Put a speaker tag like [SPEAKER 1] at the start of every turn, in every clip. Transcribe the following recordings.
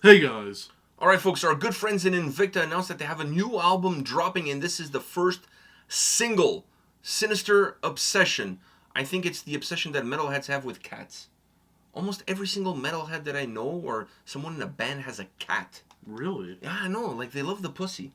[SPEAKER 1] Hey guys.
[SPEAKER 2] Alright folks, our good friends in Invicta announced that they have a new album dropping, and this is the first single, Sinister Obsession. I think it's the obsession that metalheads have with cats. Almost every single metalhead that I know or someone in a band has a cat.
[SPEAKER 1] Really?
[SPEAKER 2] Yeah, I know, like they love the pussy.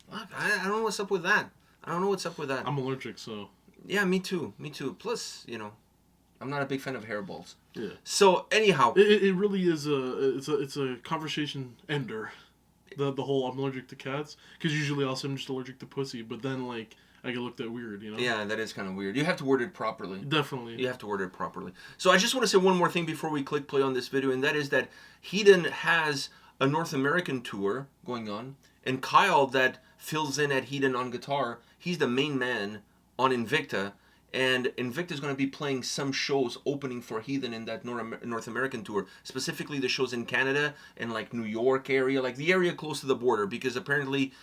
[SPEAKER 2] Fuck, I don't know what's up with that. I'm
[SPEAKER 1] allergic, so...
[SPEAKER 2] Yeah, me too. Plus, I'm not a big fan of hairballs.
[SPEAKER 1] Yeah.
[SPEAKER 2] So anyhow,
[SPEAKER 1] it really is it's a conversation ender. The whole I'm allergic to cats, because usually also I'm just allergic to pussy, but then like I get looked at weird,
[SPEAKER 2] Yeah, that is kind of weird. You have to word it properly.
[SPEAKER 1] Definitely.
[SPEAKER 2] You have to word it properly. So I just want to say one more thing before we click play on this video, and that is that Hedon has a North American tour going on, and Kyle that fills in at Hedon on guitar, he's the main man on Invicta. And Invicta is going to be playing some shows opening for Heathen in that North American tour. Specifically the shows in Canada and like New York area, like the area close to the border, because apparently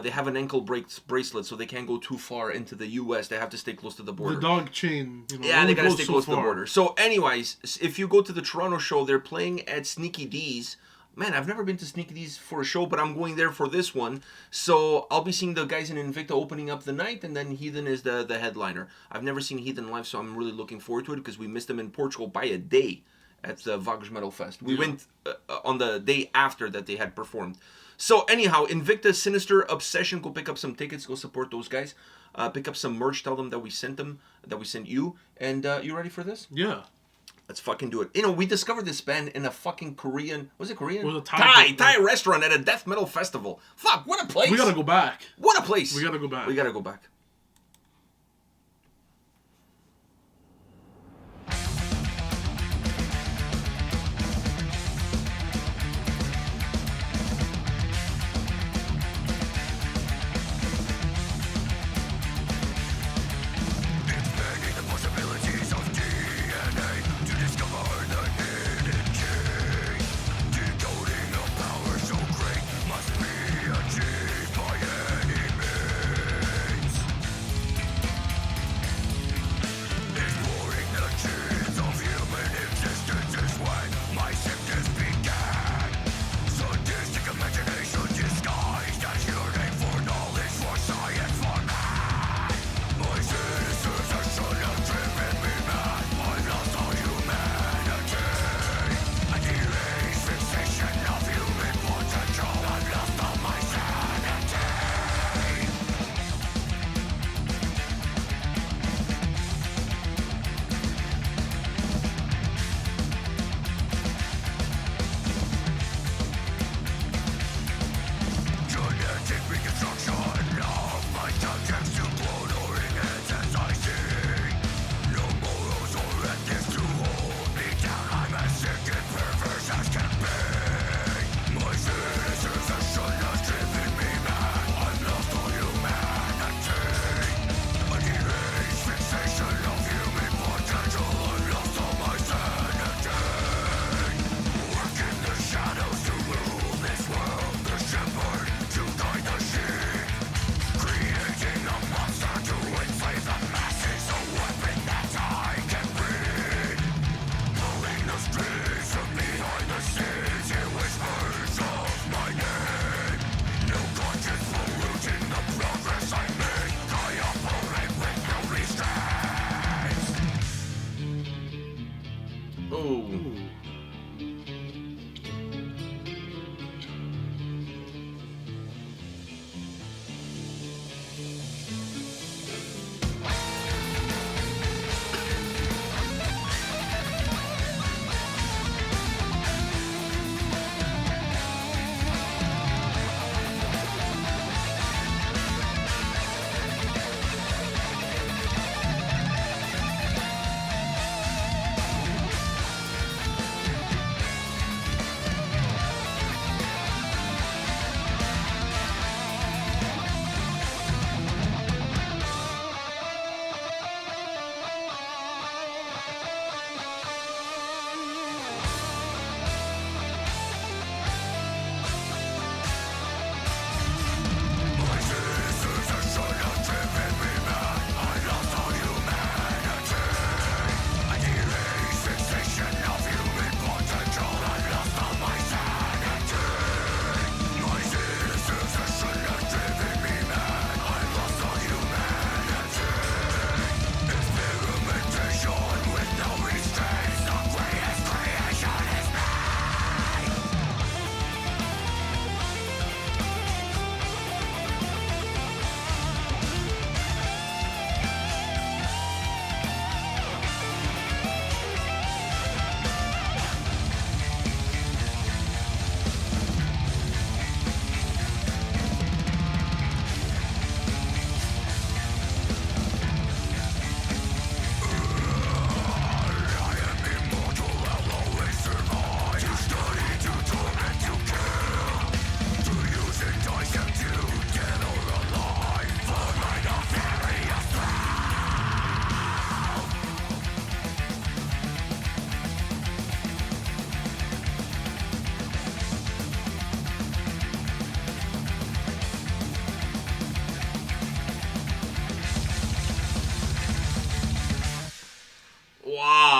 [SPEAKER 2] they have an ankle bracelet, so they can't go too far into the U.S. They have to stay close to the border.
[SPEAKER 1] The dog chain,
[SPEAKER 2] yeah, they got to stay close to the border. So anyways, if you go to the Toronto show, they're playing at Sneaky D's. Man, I've never been to Sneaky D's for a show, but I'm going there for this one. So I'll be seeing the guys in Invicta opening up the night, and then Heathen is the headliner. I've never seen Heathen live, so I'm really looking forward to it, because we missed them in Portugal by a day at the Vagos Metal Fest. We went on the day after that they had performed. So anyhow, Invicta, Sinister, Obsession, go pick up some tickets, go support those guys. Pick up some merch, tell them that we sent you. And you ready for this?
[SPEAKER 1] Yeah.
[SPEAKER 2] Let's fucking do it. We discovered this band in a fucking Korean... Was it Korean?
[SPEAKER 1] It was a
[SPEAKER 2] Thai restaurant at a death metal festival. Fuck, what a place.
[SPEAKER 1] We gotta go back.
[SPEAKER 2] What a place.
[SPEAKER 1] We gotta go back.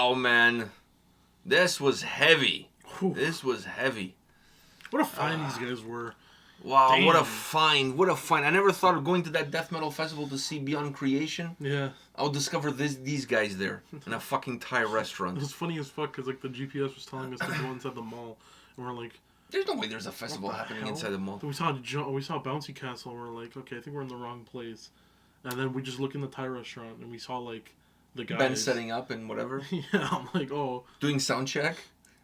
[SPEAKER 2] Wow, man. This was heavy.
[SPEAKER 1] Whew.
[SPEAKER 2] This was heavy.
[SPEAKER 1] What a find these guys were.
[SPEAKER 2] Wow,
[SPEAKER 1] Damn.
[SPEAKER 2] what a find. What a find. I never thought of going to that death metal festival to see Beyond Creation.
[SPEAKER 1] Yeah.
[SPEAKER 2] I'll discover these guys there in a fucking Thai restaurant.
[SPEAKER 1] It was funny as fuck because like the GPS was telling us to go inside the mall, and we're like,
[SPEAKER 2] There's no way there's a festival happening
[SPEAKER 1] hell?
[SPEAKER 2] inside the mall.
[SPEAKER 1] We saw Bouncy Castle, and we're like, okay, I think we're in the wrong place. And then we just look in the Thai restaurant, and we saw like the guys.
[SPEAKER 2] Ben setting up and whatever.
[SPEAKER 1] Yeah, I'm like, oh.
[SPEAKER 2] Doing sound check.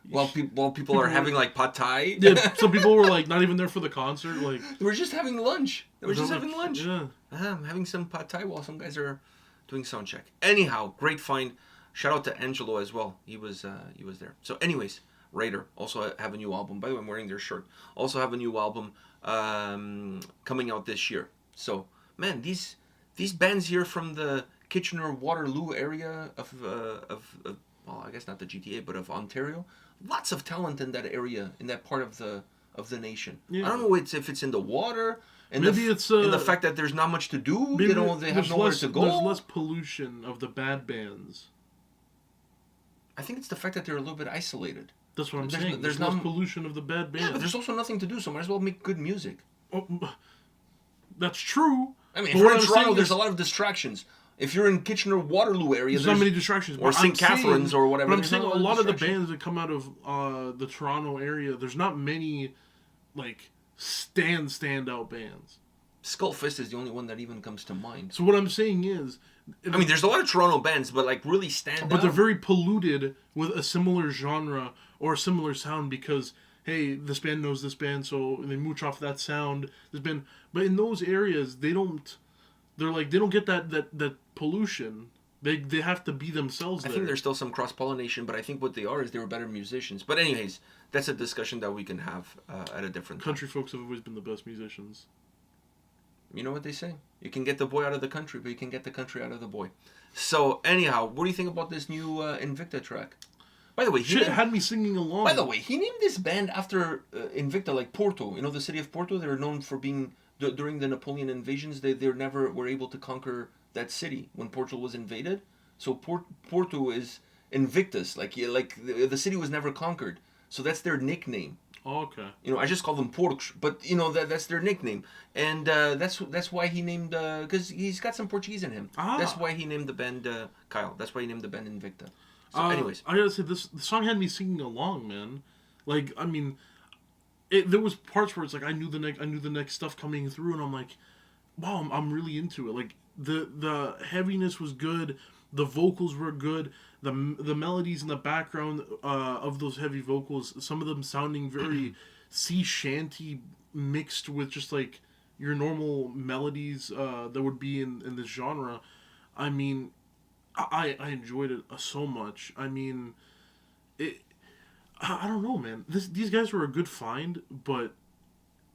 [SPEAKER 2] While people are having like pad thai.
[SPEAKER 1] Yeah, some people were like not even there for the concert. Like
[SPEAKER 2] They were just having lunch.
[SPEAKER 1] Yeah.
[SPEAKER 2] I'm having some pad thai while some guys are doing sound check. Anyhow, great find. Shout out to Angelo as well. He was there. So anyways, Raider also have a new album. By the way, I'm wearing their shirt. Also have a new album coming out this year. So man, these bands here from the Kitchener Waterloo area of well, I guess not the GTA, but of Ontario. Lots of talent in that area, in that part of the nation. Yeah. I don't know if it's in the water, and
[SPEAKER 1] maybe it's in
[SPEAKER 2] the fact that there's not much to do. They have nowhere to go.
[SPEAKER 1] There's less pollution of the bad bands.
[SPEAKER 2] I think it's the fact that they're a little bit isolated.
[SPEAKER 1] That's what I'm saying. There's less pollution of the bad bands.
[SPEAKER 2] Yeah, but there's also nothing to do, so might as well make good music.
[SPEAKER 1] Oh, that's true.
[SPEAKER 2] I mean, if you're in Toronto, there's a lot of distractions. If you're in Kitchener Waterloo area,
[SPEAKER 1] there's not many distractions.
[SPEAKER 2] Or St. Catharines or whatever.
[SPEAKER 1] But I'm saying a lot of the bands that come out of the Toronto area, there's not many like standout bands.
[SPEAKER 2] Skullfist is the only one that even comes to mind.
[SPEAKER 1] So what I'm saying is,
[SPEAKER 2] I mean, there's a lot of Toronto bands, but like really stand out.
[SPEAKER 1] But they're very polluted with a similar genre or a similar sound because hey, this band knows this band, so they mooch off that sound. This band, but in those areas, they don't. They're like they don't get that pollution. They have to be themselves.
[SPEAKER 2] I think there's still some cross pollination, but I think what they are is they were better musicians. But anyways, that's a discussion that we can have at a different time.
[SPEAKER 1] Country folks have always been the best musicians.
[SPEAKER 2] You know what they say? You can get the boy out of the country, but you can get the country out of the boy. So anyhow, what do you think about this new Invicta track? By the way,
[SPEAKER 1] Shit had me singing along.
[SPEAKER 2] By the way, he named this band after Invicta, like Porto. You know, the city of Porto. They're known for being during the Napoleon invasions. They never were able to conquer that city when Portugal was invaded. So Porto is Invictus, like the city was never conquered. So that's their nickname.
[SPEAKER 1] Oh, okay.
[SPEAKER 2] You know, I just call them Porcos, but you know that's their nickname, and that's why he named because he's got some Portuguese in him. Ah. That's why he named the band Kyle. That's why he named the band Invicta. So, anyways,
[SPEAKER 1] I gotta say the song had me singing along, man. Like, I mean, there was parts where it's like I knew the next stuff coming through, and I'm like, wow, I'm really into it. Like the heaviness was good, the vocals were good, the melodies in the background of those heavy vocals, some of them sounding very sea shanty mixed with just like your normal melodies that would be in this genre. I mean, I enjoyed it so much. I mean, I don't know, man. These guys were a good find, but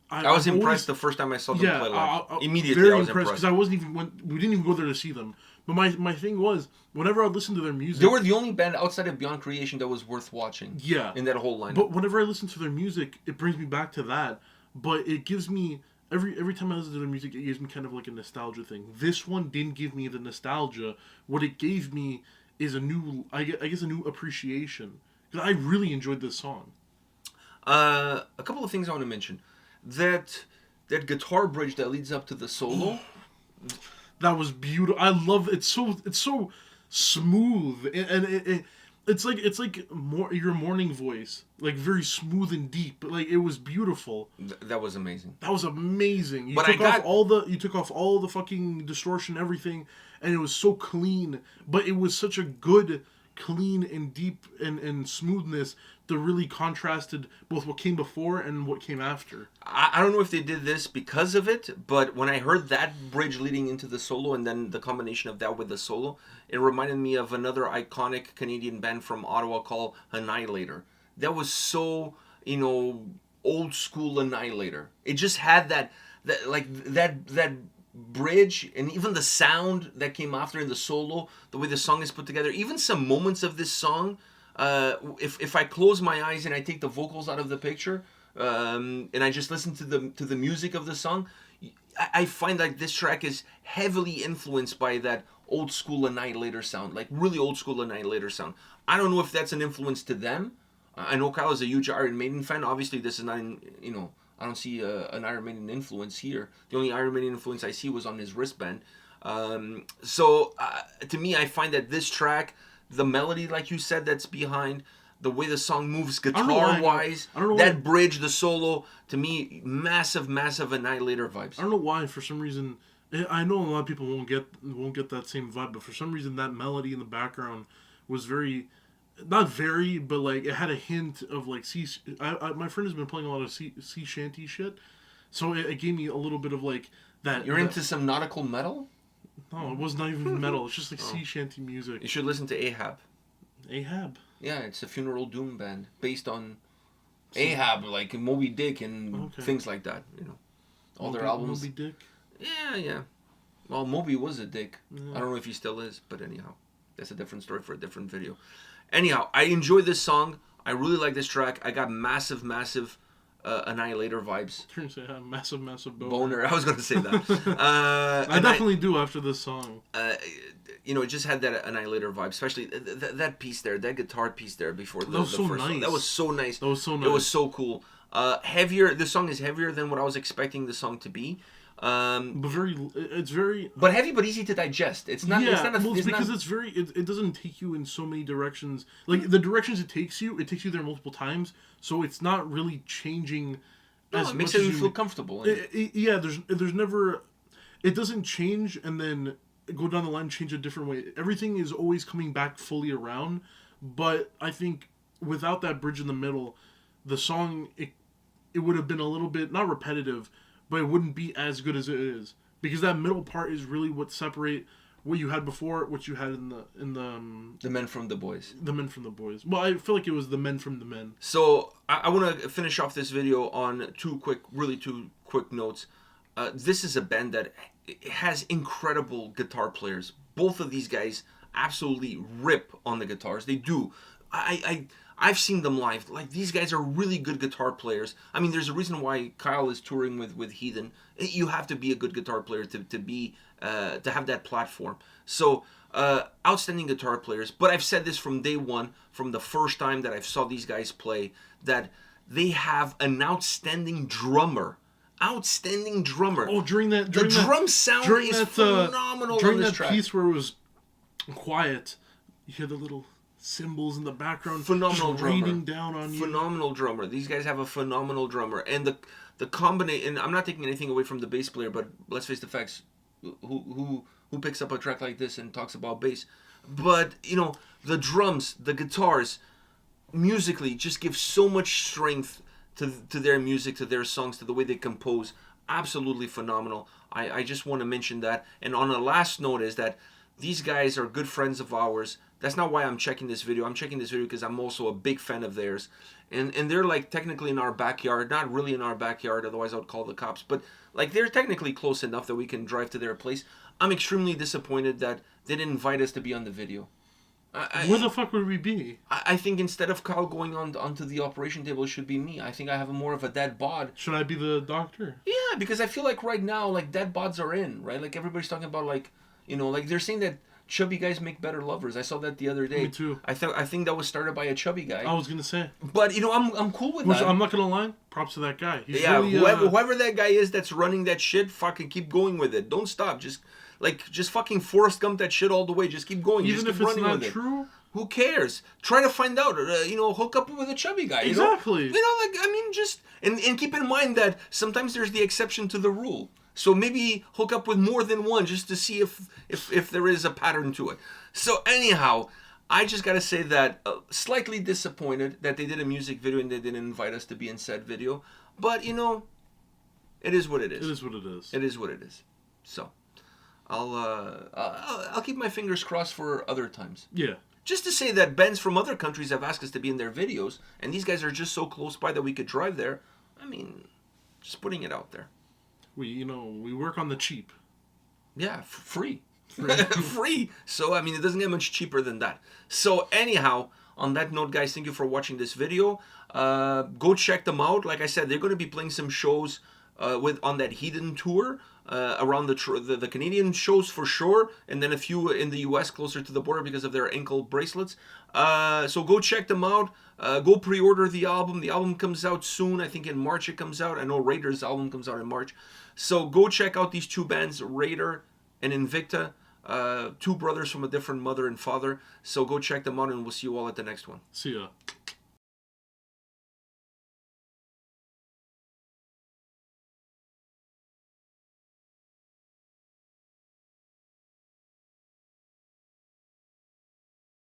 [SPEAKER 2] I was impressed the first time I saw them play live. Immediately,
[SPEAKER 1] very
[SPEAKER 2] I was
[SPEAKER 1] impressed because we didn't even go there to see them. But my thing was, whenever I listened to their music,
[SPEAKER 2] they were the only band outside of Beyond Creation that was worth watching.
[SPEAKER 1] Yeah,
[SPEAKER 2] in that whole lineup.
[SPEAKER 1] But whenever I listen to their music, it brings me back to that. But it gives me every time I listen to their music, it gives me kind of like a nostalgia thing. This one didn't give me the nostalgia. What it gave me is a new appreciation. Because I really enjoyed this song.
[SPEAKER 2] A couple of things I want to mention. That guitar bridge that leads up to the solo.
[SPEAKER 1] That was beautiful. I love it. It's so smooth, and it's like more your morning voice, like very smooth and deep. Like it was beautiful.
[SPEAKER 2] That was amazing.
[SPEAKER 1] That was amazing. You took off all the fucking distortion, everything, and it was so clean. But it was such a good, clean and deep and smoothness that really contrasted both what came before and what came after.
[SPEAKER 2] I don't know if they did this because of it, but when I heard that bridge leading into the solo and then the combination of that with the solo, it reminded me of another iconic Canadian band from Ottawa called Annihilator. That was so, old school Annihilator. It just had that bridge and even the sound that came after in the solo, the way the song is put together, even some moments of this song, if I close my eyes and I take the vocals out of the picture, and I just listen to the music of the song, I find like this track is heavily influenced by that old school Annihilator sound, like really old school Annihilator sound. I don't know if that's an influence to them. I know Kyle is a huge Iron Maiden fan. Obviously, this is not, I don't see an Iron Maiden influence here. The only Iron Maiden influence I see was on his wristband. So to me, I find that this track, the melody, like you said, that's behind, the way the song moves guitar-wise, that bridge, the solo, to me, massive, massive Annihilator vibes.
[SPEAKER 1] I don't know why, for some reason, I know a lot of people won't get that same vibe, but for some reason that melody in the background was very, not very, but like it had a hint of like my friend has been playing a lot of sea shanty shit, so it gave me a little bit of like that.
[SPEAKER 2] You're into some nautical metal?
[SPEAKER 1] No, it was not even metal. It's just like sea shanty music.
[SPEAKER 2] You should listen to Ahab.
[SPEAKER 1] Ahab?
[SPEAKER 2] Yeah, it's a funeral doom band based on Ahab, like Moby Dick and things like that. All their albums.
[SPEAKER 1] Moby Dick?
[SPEAKER 2] Yeah. Well, Moby was a dick. Yeah. I don't know if he still is, but anyhow, that's a different story for a different video. Anyhow, I enjoy this song. I really like this track. I got massive Annihilator vibes.
[SPEAKER 1] Turns to have massive
[SPEAKER 2] boner. I was going to say that.
[SPEAKER 1] I definitely do after this song.
[SPEAKER 2] It just had that Annihilator vibe, especially that piece there, that guitar piece there before the
[SPEAKER 1] first
[SPEAKER 2] song. That was so nice. It was so cool. Heavier. This song is heavier than what I was expecting the song to be.
[SPEAKER 1] But it's very.
[SPEAKER 2] But heavy, but easy to digest. It's not.
[SPEAKER 1] Yeah,
[SPEAKER 2] it's
[SPEAKER 1] because it's very. It doesn't take you in so many directions. Like the directions it takes you there multiple times. So it's not really changing.
[SPEAKER 2] It makes you feel comfortable.
[SPEAKER 1] Yeah, there's never. It doesn't change and then go down the line, change a different way. Everything is always coming back fully around. But I think without that bridge in the middle, the song it would have been a little bit not repetitive. But it wouldn't be as good as it is because that middle part is really what separate what you had before, what you had in the
[SPEAKER 2] Men from the Boys.
[SPEAKER 1] The Men from the Boys. Well, I feel like it was the Men from the Men.
[SPEAKER 2] So I want to finish off this video on two quick notes. This is a band that has incredible guitar players. Both of these guys absolutely rip on the guitars. They do. I've seen them live. Like, these guys are really good guitar players. I mean, there's a reason why Kyle is touring with Heathen. You have to be a good guitar player to have that platform. So, outstanding guitar players. But I've said this from day one, from the first time that I saw these guys play, that they have an outstanding drummer. Outstanding drummer.
[SPEAKER 1] Oh, during that
[SPEAKER 2] drum sound is phenomenal.
[SPEAKER 1] During
[SPEAKER 2] on this
[SPEAKER 1] that
[SPEAKER 2] track.
[SPEAKER 1] piece where it was quiet, you hear the little cymbals in the background.
[SPEAKER 2] Phenomenal drummer.
[SPEAKER 1] Raining down on you.
[SPEAKER 2] Phenomenal drummer. These guys have a phenomenal drummer, and the combination. And I'm not taking anything away from the bass player, but let's face the facts. Who picks up a track like this and talks about bass? But the drums, the guitars, musically just give so much strength to their music, to their songs, to the way they compose. Absolutely phenomenal. I just want to mention that. And on a last note is that these guys are good friends of ours. That's not why I'm checking this video. I'm checking this video because I'm also a big fan of theirs. And they're like technically in our backyard. Not really in our backyard, otherwise I would call the cops. But like they're technically close enough that we can drive to their place. I'm extremely disappointed that they didn't invite us to be on the video.
[SPEAKER 1] Where the fuck would we be?
[SPEAKER 2] I think instead of Kyle going onto the operation table, it should be me. I think I have more of a dead bod.
[SPEAKER 1] Should I be the doctor?
[SPEAKER 2] Yeah, because I feel like right now, like, dead bods are in, right? Like, everybody's talking about, like, like, they're saying that chubby guys make better lovers. I saw that the other day.
[SPEAKER 1] Me too.
[SPEAKER 2] I think that was started by a chubby guy.
[SPEAKER 1] I was gonna say.
[SPEAKER 2] But, I'm cool with that.
[SPEAKER 1] I'm not gonna lie. Props to that guy. He's
[SPEAKER 2] yeah,
[SPEAKER 1] really,
[SPEAKER 2] whoever that guy is that's running that shit, fucking keep going with it. Don't stop. Just fucking Forrest Gump that shit all the way. Just keep going.
[SPEAKER 1] Even
[SPEAKER 2] just
[SPEAKER 1] if
[SPEAKER 2] keep
[SPEAKER 1] it's
[SPEAKER 2] running
[SPEAKER 1] not true.
[SPEAKER 2] Who cares? Try to find out. Hook up with a chubby guy.
[SPEAKER 1] Exactly.
[SPEAKER 2] Just and keep in mind that sometimes there's the exception to the rule. So maybe hook up with more than one just to see if there is a pattern to it. So anyhow, I just gotta say that slightly disappointed that they did a music video and they didn't invite us to be in said video. But it is what it is.
[SPEAKER 1] It is what it is.
[SPEAKER 2] It is what it is. So I'll keep my fingers crossed for other times.
[SPEAKER 1] Yeah.
[SPEAKER 2] Just to say that bands from other countries have asked us to be in their videos, and these guys are just so close by that we could drive there. I mean, just putting it out there.
[SPEAKER 1] We work on the cheap.
[SPEAKER 2] Yeah, free. Free. So, I mean, it doesn't get much cheaper than that. So, anyhow, on that note, guys, thank you for watching this video. Go check them out. Like I said, they're going to be playing some shows with on that Heathen tour. Around the Canadian shows for sure, and then a few in the US closer to the border because of their ankle bracelets. So go check them out. Go pre-order the album. The album comes out soon. I think in March it comes out. I know Raider's album comes out in March. So go check out these two bands, Raider and Invicta. Two brothers from a different mother and father. So go check them out, and we'll see you all at the next one.
[SPEAKER 1] See ya.